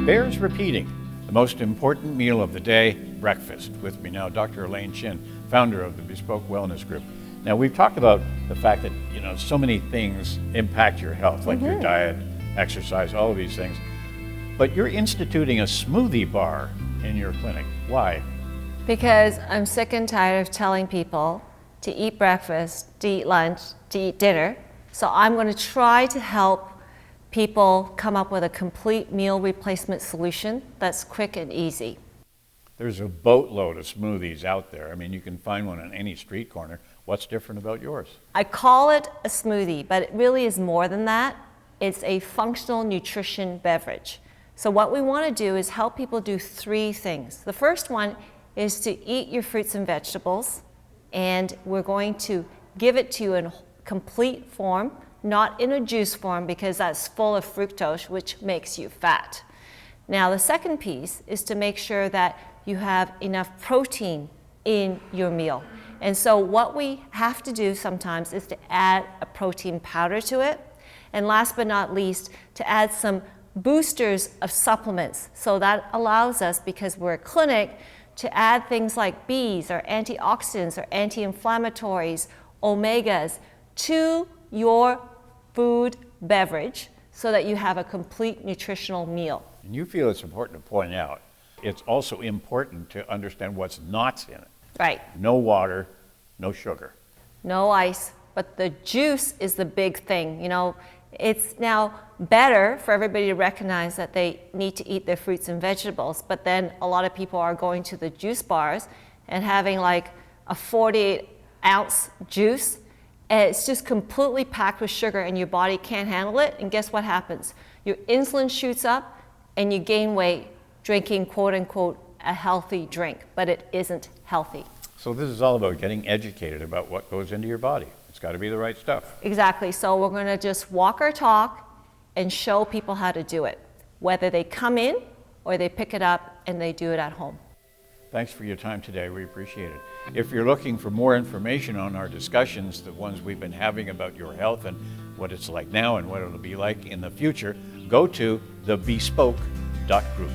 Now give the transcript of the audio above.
bears repeating. The most important meal of the day, breakfast. With me now, Dr. Elaine Chin, founder of the Bespoke Wellness Group. Now, we've talked about the fact that, so many things impact your health, like your diet, exercise, all of these things. But you're instituting a smoothie bar in your clinic. Why? Because I'm sick and tired of telling people to eat breakfast, to eat lunch, to eat dinner. So I'm going to try to help people come up with a complete meal replacement solution that's quick and easy. There's a boatload of smoothies out there. I mean, you can find one on any street corner. What's different about yours? I call it a smoothie, but it really is more than that. It's a functional nutrition beverage. So what we want to do is help people do three things. The first one is to eat your fruits and vegetables, and we're going to give it to you in complete form, not in a juice form, because that's full of fructose, which makes you fat. Now, the second piece is to make sure that you have enough protein in your meal. And so what we have to do sometimes is to add a protein powder to it. And last but not least, to add some boosters of supplements. So that allows us, because we're a clinic, to add things like Bs or antioxidants or anti-inflammatories, omegas to your food beverage so that you have a complete nutritional meal. And you feel it's important to point out, it's also important to understand what's not in it. Right. No water, no sugar. No ice, but the juice is the big thing. It's now better for everybody to recognize that they need to eat their fruits and vegetables, but then a lot of people are going to the juice bars and having like a 48-ounce juice, and it's just completely packed with sugar and your body can't handle it, and guess what happens? Your insulin shoots up and you gain weight drinking quote-unquote a healthy drink, but it isn't healthy. So this is all about getting educated about what goes into your body. It's got to be the right stuff. Exactly. So we're going to just walk our talk and show people how to do it, whether they come in or they pick it up and they do it at home. Thanks for your time today. We appreciate it. If you're looking for more information on our discussions, the ones we've been having about your health and what it's like now and what it'll be like in the future, go to thebespoke.group.